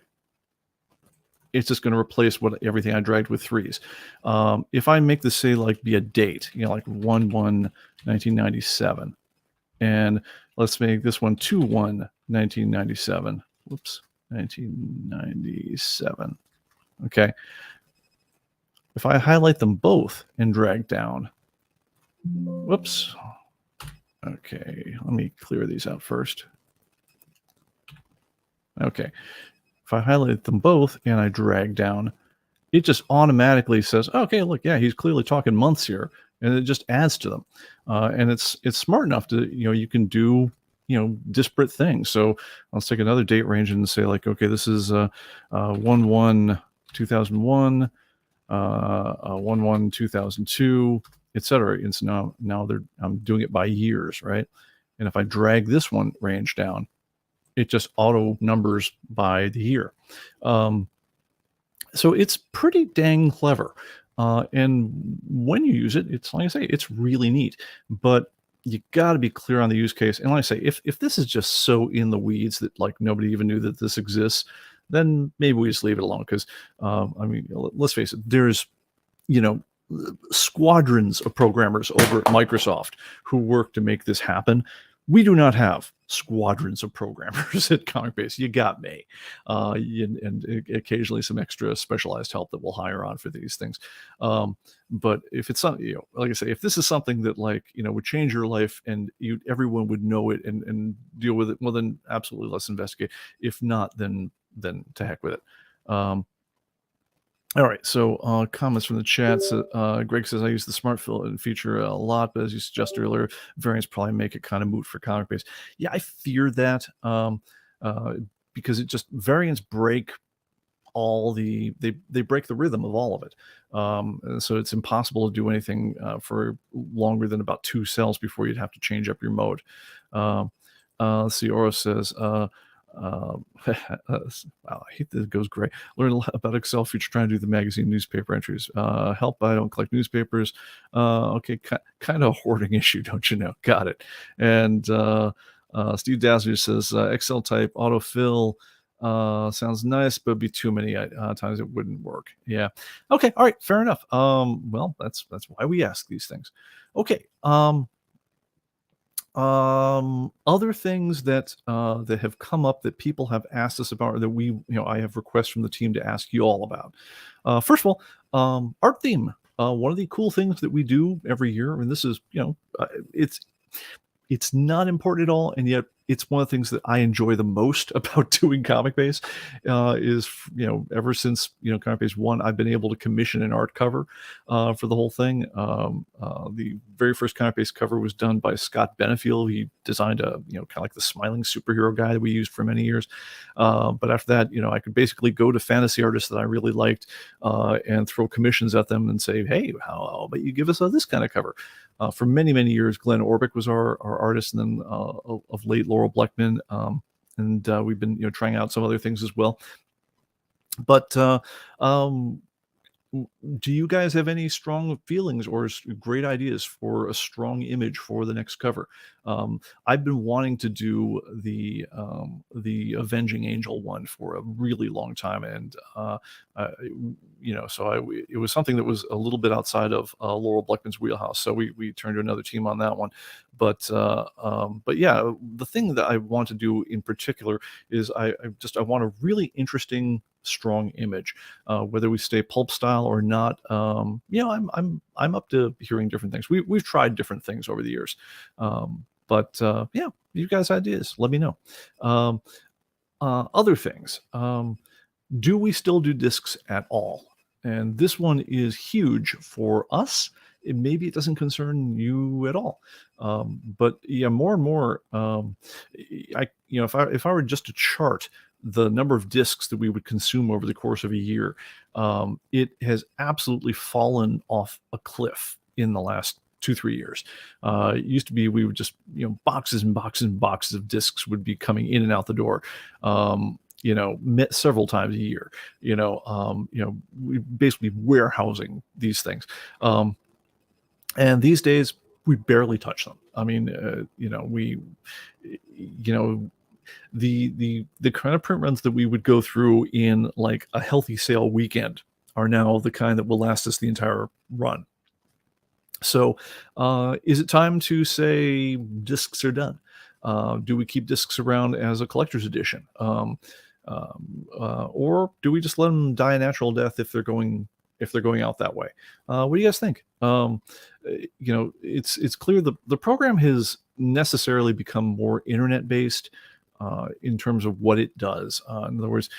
it's just going to replace everything I dragged with 3s. If I make this say like be a date, like 1/1/1997, and let's make this one 2/1/1997. Whoops, 1997. Okay. If I highlight them both and drag down, whoops. Okay, let me clear these out first. Okay. If I highlight them both and I drag down, it just automatically says, okay, look, yeah, he's clearly talking months here, and it just adds to them. And it's smart enough to, you can do, disparate things. So let's take another date range and say like, okay, this is 1/1/2001, 1/1/2002, etc. And so now I'm doing it by years, right? And if I drag this one range down, it just auto numbers by the year. So it's pretty dang clever. And when you use it, it's like I say, it's really neat. But you got to be clear on the use case. And like I say, if this is just so in the weeds that like nobody even knew that this exists, then maybe we just leave it alone. Because I mean, let's face it, there's squadrons of programmers over at Microsoft who work to make this happen. We do not have squadrons of programmers at ComicBase. You got me. And occasionally some extra specialized help that we'll hire on for these things. But if it's something, like I say, if this is something that like, would change your life and everyone would know it and deal with it, well, then absolutely let's investigate. If not, then to heck with it. All right, so comments from the chat. Greg says, I use the smart fill feature a lot, but as you suggested earlier, variants probably make it kind of moot for ComicBase. Yeah, I fear that because variants break they break the rhythm of all of it. So it's impossible to do anything for longer than about 2 cells before you'd have to change up your mode. Let's see, Oro says, wow, I hate that it goes gray. Learn a lot about Excel feature trying to do the magazine newspaper entries. Help, I don't collect newspapers. Okay, kind of a hoarding issue, don't you know? Got it. And Steve Dazzler says, Excel type autofill sounds nice, but it'd be too many times it wouldn't work. Yeah. Okay. All right. Fair enough. Well, that's why we ask these things. Okay. Other things that have come up that people have asked us about, or that I have requests from the team to ask you all about. First of all, art theme. One of the cool things that we do every year, I mean, this is, it's not important at all, and yet it's one of the things that I enjoy the most about doing ComicBase. Is ever since ComicBase 1, I've been able to commission an art cover for the whole thing. The very first ComicBase cover was done by Scott Benefield. He designed a kind of like the smiling superhero guy that we used for many years. But after that, I could basically go to fantasy artists that I really liked and throw commissions at them and say, hey, how about you give us this kind of cover? For many, many years, Glenn Orbick was our artist, and then of late, Laurel Bleckman. And we've been trying out some other things as well. But do you guys have any strong feelings or great ideas for a strong image for the next cover? I've been wanting to do the Avenging Angel one for a really long time, and so it was something that was a little bit outside of Laurel Bleckman's wheelhouse. So we turned to another team on that one. But yeah, the thing that I want to do in particular is I want a really interesting, strong image, whether we stay pulp style or not. I'm up to hearing different things. We've tried different things over the years, but yeah, you guys' ideas, let me know. Other things, do we still do discs at all? And this one is huge for us. Maybe it doesn't concern you at all, but yeah, more and more, if I were just to chart the number of discs that we would consume over the course of a year, it has absolutely fallen off a cliff in the last 2-3 years. It used to be we would just boxes and boxes and boxes of discs would be coming in and out the door. Met several times a year. We basically warehousing these things. And these days we barely touch them. I mean, The kind of print runs that we would go through in like a healthy sale weekend are now the kind that will last us the entire run. So, is it time to say discs are done? Do we keep discs around as a collector's edition, or do we just let them die a natural death if they're going out that way? What do you guys think? It's clear the program has necessarily become more internet based in terms of what it does. In other words,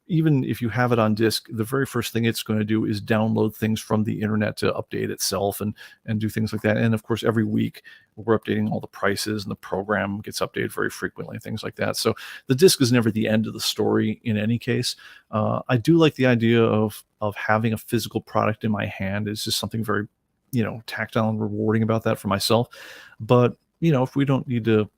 even if you have it on disk, the very first thing it's going to do is download things from the internet to update itself and do things like that. And of course, every week we're updating all the prices, and the program gets updated very frequently, things like that. So the disk is never the end of the story in any case. I do like the idea of having a physical product in my hand. It's just something very, tactile and rewarding about that for myself. But if we don't need to,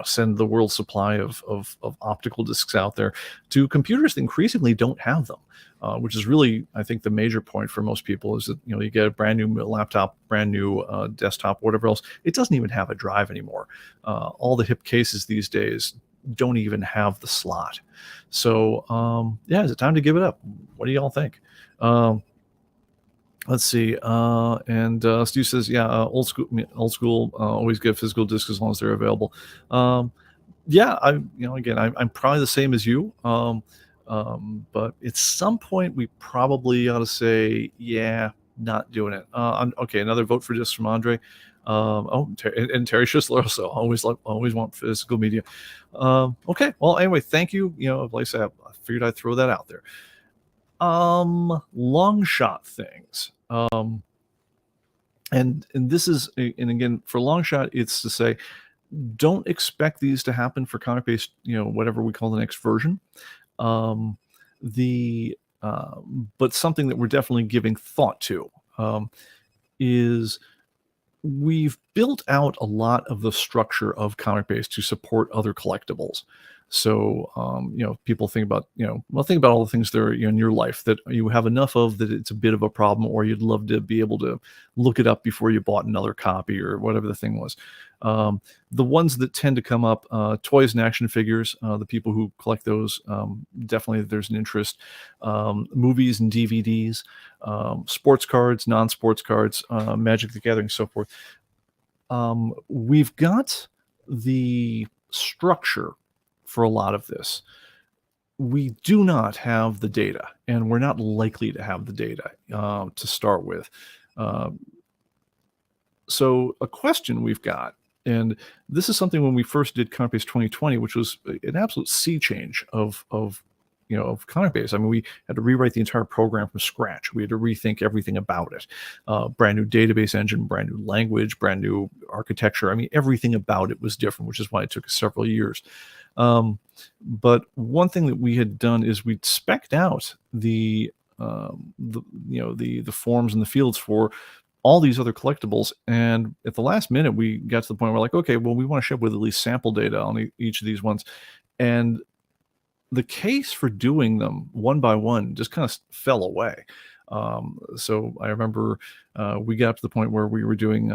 send the world's supply of optical discs out there to computers that increasingly don't have them, which is really, I think, the major point for most people is that, you get a brand new laptop, brand new desktop, whatever else. It doesn't even have a drive anymore. All the hip cases these days don't even have the slot. So, yeah, is it time to give it up? What do y'all think? Let's see. Steve says, yeah, old school, always get physical discs as long as they're available. Yeah, I'm probably the same as you. But at some point we probably ought to say, yeah, not doing it. Okay. Another vote for discs from Andre. And Terry Schisler also always want physical media. Okay. Well, anyway, thank you. Like I said, I figured I'd throw that out there. Long shot things. And this is, and again, for long shot, it's to say, don't expect these to happen for ComicBase, whatever we call the next version. But something that we're definitely giving thought to, is we've built out a lot of the structure of ComicBase to support other collectibles. So, people think about, think about all the things that are in your life that you have enough of that it's a bit of a problem, or you'd love to be able to look it up before you bought another copy or whatever the thing was. The ones that tend to come up, toys and action figures, the people who collect those, definitely there's an interest. Movies and DVDs, sports cards, non-sports cards, Magic the Gathering, so forth. We've got the structure for a lot of this. We do not have the data, and we're not likely to have the data to start with. So a question we've got, and this is something when we first did ComicBase 2020, which was an absolute sea change of ComicBase. I mean, we had to rewrite the entire program from scratch. We had to rethink everything about it. Brand new database engine, brand new language, brand new architecture. I mean, everything about it was different, which is why it took us several years. But one thing that we had done is we'd spec'd out the forms and the fields for all these other collectibles, and at the last minute we got to the point where we're like, okay, well, we want to ship with at least sample data on each of these ones. And the case for doing them one by one just kind of fell away. So I remember we got up to the point where we were doing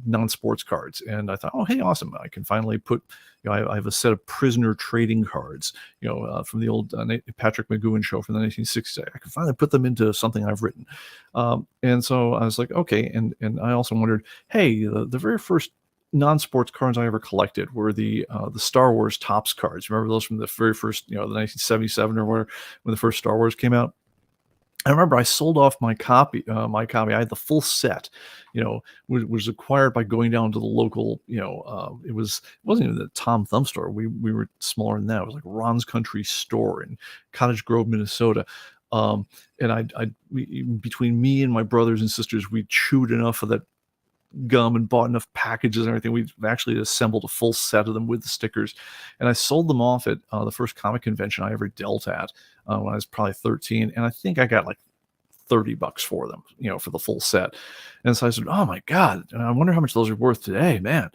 non-sports cards, and I thought, oh, hey, awesome! I can finally put, I have a set of prisoner trading cards, from the old Patrick McGowan show from the 1960s. I can finally put them into something I've written, and so I was like, okay. And I also wondered, hey, the very first non-sports cards I ever collected were the Star Wars Topps cards. Remember those from the very first, the 1977 or whatever, when the first Star Wars came out? I remember I sold off my copy. I had the full set, was acquired by going down to the local, it wasn't even the Tom Thumb store. We were smaller than that. It was like Ron's Country Store in Cottage Grove, Minnesota. And between me and my brothers and sisters, we chewed enough of that gum and bought enough packages and everything. We actually assembled a full set of them with the stickers, and I sold them off at the first comic convention I ever dealt at when I was probably 13, and I think I got like $30 for them, for the full set. And so I said, oh my God, I wonder how much those are worth today, man.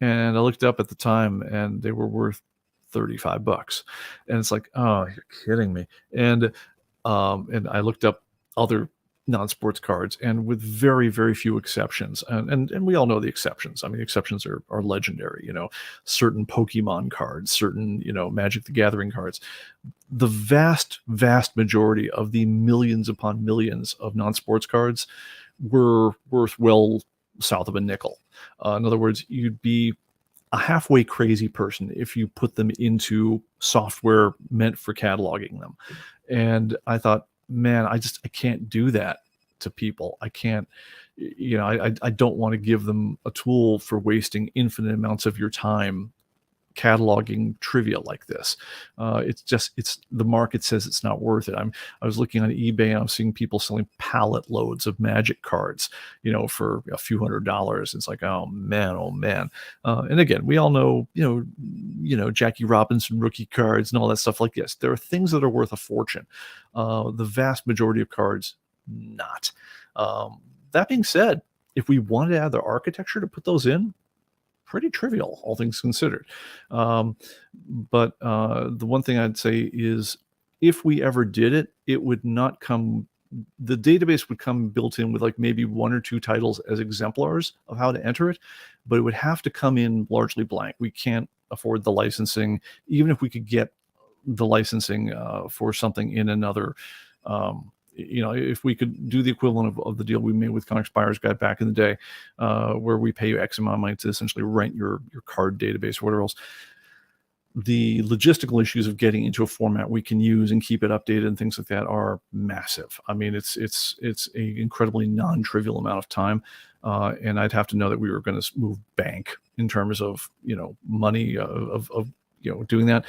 And I looked up at the time, and they were worth $35. And it's like, oh, you're kidding me. And I looked up other non-sports cards, and with very, very few exceptions. And we all know the exceptions. I mean, exceptions are legendary. Certain Pokemon cards, certain Magic the Gathering cards. The vast, vast majority of the millions upon millions of non-sports cards were worth well south of a nickel. In other words, you'd be a halfway crazy person if you put them into software meant for cataloging them. And I thought, man, I can't do that to people. I can't, I don't want to give them a tool for wasting infinite amounts of your time cataloging trivia like this. It's the market says it's not worth it. I was looking on eBay and I'm seeing people selling pallet loads of Magic cards, for a few $100s. It's like, oh man, oh man. And again, we all know, Jackie Robinson rookie cards and all that stuff. Like, yes, there are things that are worth a fortune. The vast majority of cards, not. That being said, if we wanted to add the architecture to put those in, pretty trivial, all things considered. But the one thing I'd say is, if we ever did it, it would not come. The database would come built in with like maybe 1 or 2 titles as exemplars of how to enter it, but it would have to come in largely blank. We can't afford the licensing, even if we could get the licensing for something in another. If we could do the equivalent of the deal we made with Comics Buyer's Guide back in the day, where we pay you X amount of money to essentially rent your card database or whatever else, the logistical issues of getting into a format we can use and keep it updated and things like that are massive. I mean, it's a incredibly non-trivial amount of time, and I'd have to know that we were going to move bank in terms of money of doing that.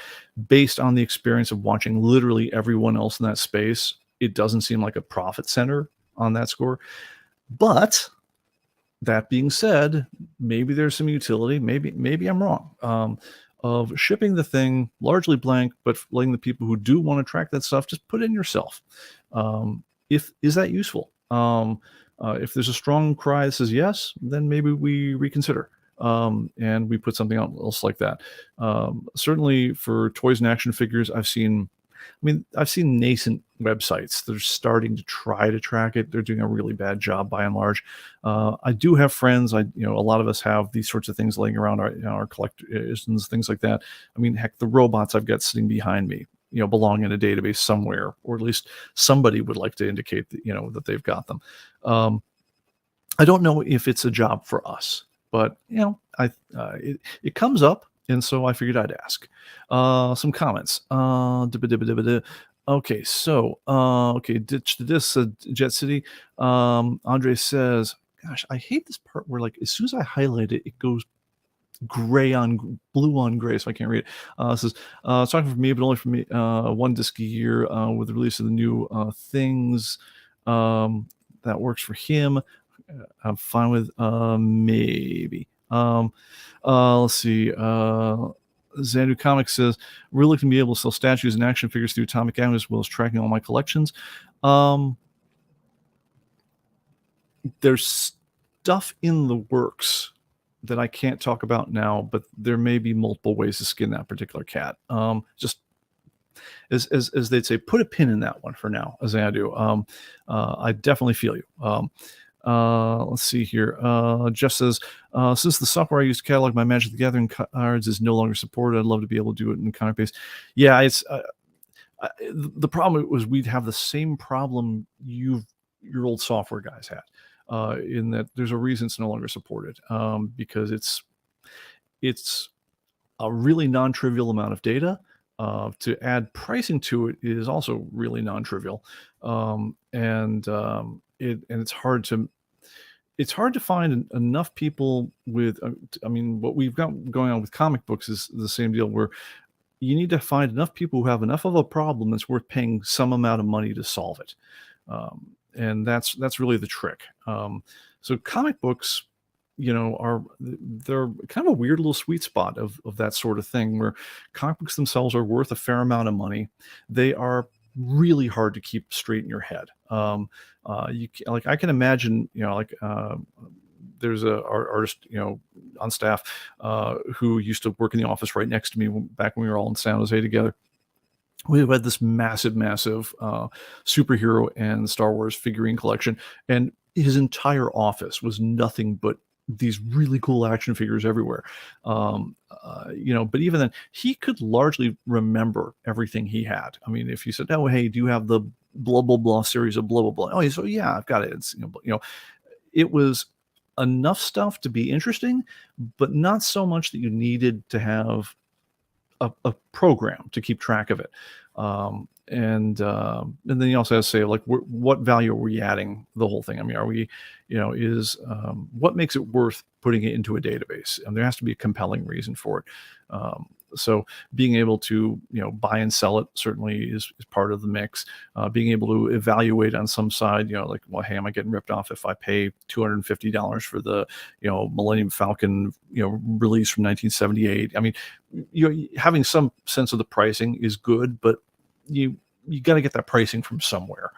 Based on the experience of watching literally everyone else in that space, it doesn't seem like a profit center on that score. But that being said, maybe there's some utility. Maybe I'm wrong. Of shipping the thing largely blank, but letting the people who do want to track that stuff just put in yourself. Is that useful? If there's a strong cry that says yes, then maybe we reconsider. And we put something else like that. Certainly for toys and action figures, I've seen nascent websites that are starting to try to track it. They're doing a really bad job by and large. I do have friends. A lot of us have these sorts of things laying around our collections, things like that. I mean, heck, the robots I've got sitting behind me, belong in a database somewhere, or at least somebody would like to indicate that, that they've got them. I don't know if it's a job for us, but it comes up. And so I figured I'd ask. Some comments. Okay, so ditch to this, Jet City. Andre says, gosh, I hate this part where, like, as soon as I highlight it, it goes gray on blue on gray, so I can't read it. It says, it's talking for me, but only for me, 1 disc a year with the release of the new things. That works for him. I'm fine with maybe. Let's see. Xandu Comics says, we're looking to be able to sell statues and action figures through Atomic Avenue, as well as tracking all my collections. There's stuff in the works that I can't talk about now, but there may be multiple ways to skin that particular cat. Just as they'd say, put a pin in that one for now, as I do. I definitely feel you. Let's see here. Jeff says, since the software I use to catalog my Magic the Gathering cards is no longer supported, I'd love to be able to do it in ComicBase. Yeah, it's the problem was we'd have the same problem your old software guys had, in that there's a reason it's no longer supported, because it's a really non-trivial amount of data. To add pricing to it is also really non-trivial, and it's hard to find enough people with. What we've got going on with comic books is the same deal, where you need to find enough people who have enough of a problem that's worth paying some amount of money to solve it, and that's really the trick. So comic books, they're kind of a weird little sweet spot of that sort of thing, where comic books themselves are worth a fair amount of money. They are really hard to keep straight in your head. I can imagine, there's a artist, on staff, who used to work in the office right next to me back when we were all in San Jose together. we had this massive superhero and Star Wars figurine collection, and his entire office was nothing but these really cool action figures everywhere. But even then, he could largely remember everything he had. I mean, if you said, "Oh, hey, do you have the blah blah blah series of blah blah blah?" Oh, so yeah, I've got it. It's it was enough stuff to be interesting, but not so much that you needed to have a program to keep track of it. And then you also have to say, like, what value are we adding the whole thing? I mean, are we, is what makes it worth putting it into a database? And there has to be a compelling reason for it. So being able to buy and sell it certainly is part of the mix. Being able to evaluate on some side, like, well, hey, am I getting ripped off if I pay $250 for the Millennium Falcon release from 1978? I mean, having some sense of the pricing is good, but you got to get that pricing from somewhere.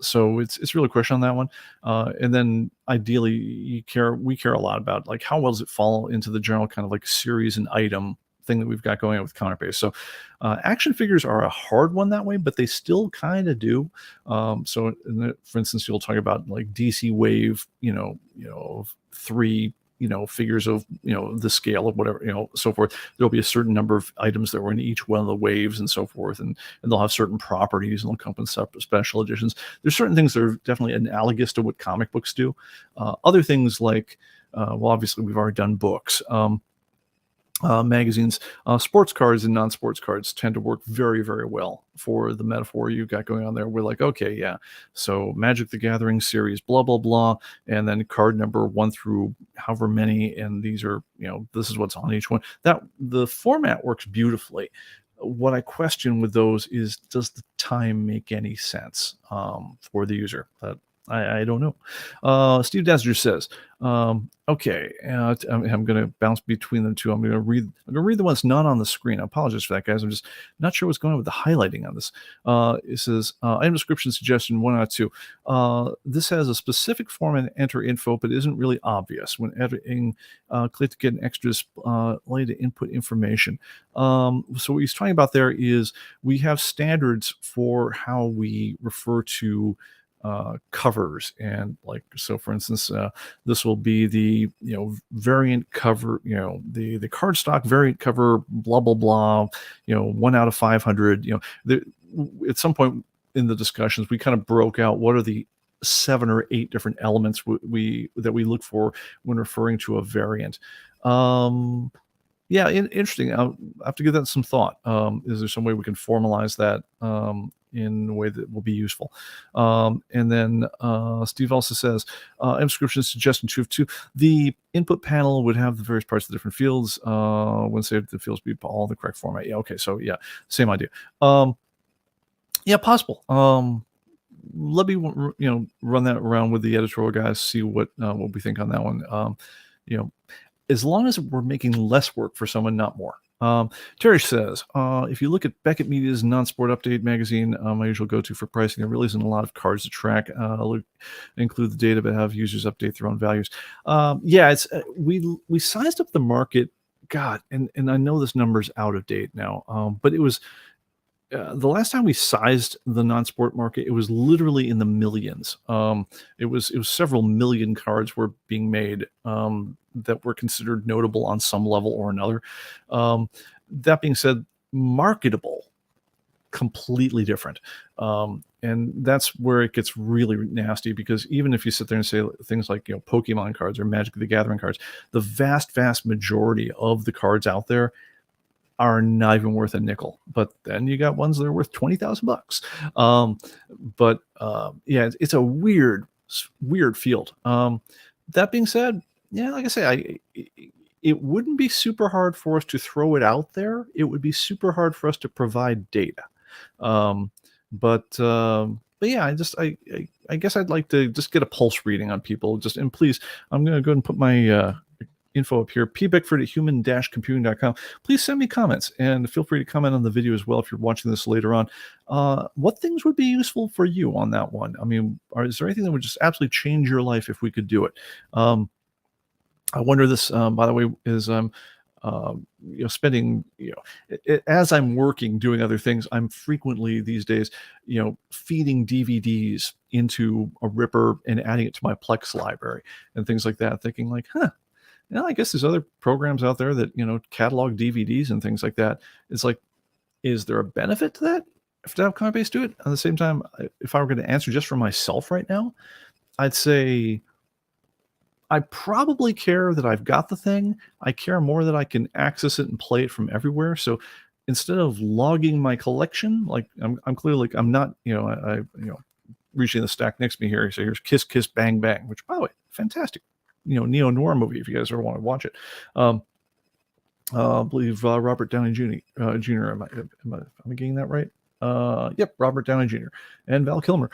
So it's really a question on that one. And then ideally, we care a lot about, like, how well does it fall into the general kind of like series and item thing that we've got going on with ComicBase. So action figures are a hard one that way, but they still kind of do. For instance, you'll talk about like DC Wave, 3 figures of the scale of whatever, so forth. There'll be a certain number of items that were in each one of the waves and so forth, and they'll have certain properties, and they'll come in special editions. There's certain things that are definitely analogous to what comic books do. Other things like well, obviously we've already done books. Magazines, sports cards and non-sports cards tend to work very, very well for the metaphor you've got going on there. We're like, okay, yeah, so Magic the Gathering series, blah, blah, blah, and then card number 1 through however many, and these are, this is what's on each one. That the format works beautifully. What I question with those is, does the time make any sense for the user? I don't know. Steve Dazzler says, okay, I'm going to bounce between the two. I'm going to read the ones not on the screen. I apologize for that, guys. I'm just not sure what's going on with the highlighting on this. It says, item description suggestion 1 out of 2. This has a specific form and enter info, but isn't really obvious. When editing, click to get an extra display to input information. So what he's talking about there is we have standards for how we refer to covers, and like, so for instance, this will be the variant cover, the cardstock variant cover, blah blah blah, 1 out of 500. At some point in the discussions, we kind of broke out what are the 7 or 8 different elements that we look for when referring to a variant. Yeah, interesting. I'll have to give that some thought. Is there some way we can formalize that in a way that will be useful? And then Steve also says, inscription suggestion 2 of 2. The input panel would have the various parts of the different fields. When saved, the fields be all in the correct format. Yeah, okay, so yeah, same idea. Yeah, possible. Let me run that around with the editorial guys, see what we think on that one. As long as we're making less work for someone, not more. Terry says, if you look at Beckett Media's non-sport update magazine, my usual go-to for pricing, there really isn't a lot of cards to track. Include the data, but have users update their own values. Yeah, it's we sized up the market. God, and I know this number's out of date now, but it was the last time we sized the non-sport market, it was literally in the millions. It was several million cards were being made that were considered notable on some level or another. That being said, marketable, completely different. And that's where it gets really nasty, because even if you sit there and say things like Pokemon cards or Magic the Gathering cards, the vast majority of the cards out there are not even worth a nickel. But then you got ones that are worth $20,000. Yeah, it's a weird field. That being said, yeah, like I say, it wouldn't be super hard for us to throw it out there. It would be super hard for us to provide data. But yeah, I guess I'd like to just get a pulse reading on people. And please, I'm going to go ahead and put my info up here, pbeckford@human-computing.com. Please send me comments, and feel free to comment on the video as well if you're watching this later on. What things would be useful for you on that one? I mean, is there anything that would just absolutely change your life if we could do it? I wonder this, by the way, is spending, as I'm working, doing other things, I'm frequently these days, feeding DVDs into a Ripper and adding it to my Plex library and things like that, thinking like, huh, I guess there's other programs out there that, catalog DVDs and things like that. It's like, is there a benefit to that? If to have ComicBase do it? At the same time, if I were going to answer just for myself right now, I'd say I probably care that I've got the thing. I care more that I can access it and play it from everywhere. So instead of logging my collection, like I'm clearly like I'm not, reaching the stack next to me here. So here's Kiss Kiss Bang Bang, which by the way, fantastic, neo noir movie if you guys ever want to watch it. I believe Robert Downey Jr. Am I getting that right? Yep, Robert Downey Jr. and Val Kilmer.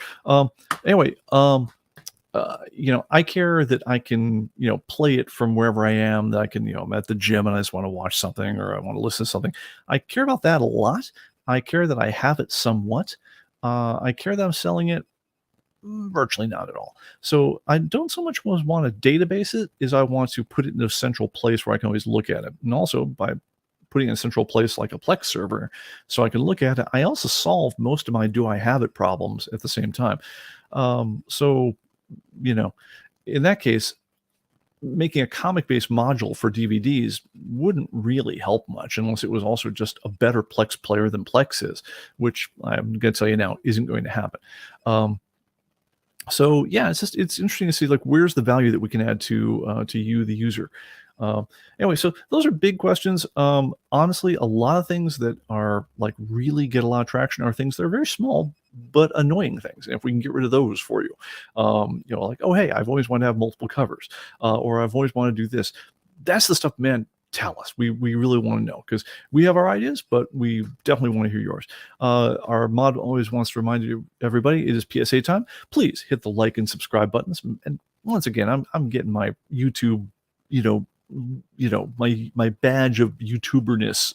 Anyway, I care that I can, play it from wherever I am, that I can, I'm at the gym and I just want to watch something or I want to listen to something. I care about that a lot. I care that I have it somewhat. I care that I'm selling it virtually not at all. So I don't so much want to database it as I want to put it in a central place where I can always look at it. And also by putting it in a central place like a Plex server so I can look at it, I also solve most of my do I have it problems at the same time. So in that case, making a ComicBase module for DVDs wouldn't really help much unless it was also just a better Plex player than Plex is, which I'm going to tell you now isn't going to happen. So yeah, it's interesting to see like where's the value that we can add to you, the user. Anyway, so those are big questions. Honestly, a lot of things that are like really get a lot of traction are things that are very small but annoying things. And if we can get rid of those for you, like, oh hey, I've always wanted to have multiple covers, or I've always wanted to do this. That's the stuff, man. Tell us. We really want to know because we have our ideas, but we definitely want to hear yours. Our mod always wants to remind you, everybody, it is PSA time. Please hit the like and subscribe buttons. And once again, I'm getting my YouTube, my badge of YouTuberness,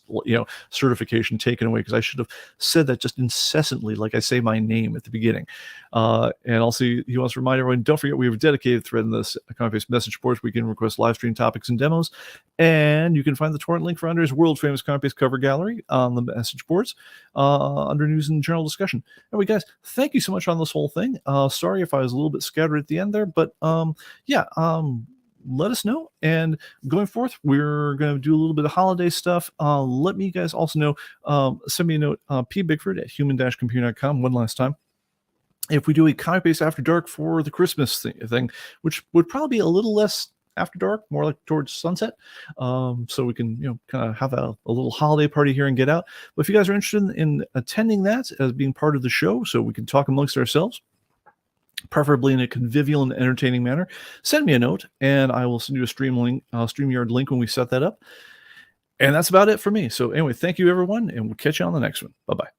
certification taken away because I should have said that just incessantly, like I say my name at the beginning. And also, he wants to remind everyone, don't forget we have a dedicated thread in this ComicBase message boards. We can request live stream topics and demos, and you can find the torrent link for Andre's world famous ComicBase cover gallery on the message boards under news and general discussion. Anyway, guys, thank you so much on this whole thing. Sorry if I was a little bit scattered at the end there, but let us know. And going forth, we're going to do a little bit of holiday stuff. Let me guys also know, send me a note, pbigford@human-computer.com one last time. If we do a ComicBase After Dark for the Christmas thing, which would probably be a little less after dark, more like towards sunset, so we can kind of have a little holiday party here and get out. But if you guys are interested in attending that as being part of the show so we can talk amongst ourselves, preferably in a convivial and entertaining manner, send me a note and I will send you a StreamYard link when we set that up. And that's about it for me. So anyway, thank you everyone, and we'll catch you on the next one. Bye-bye.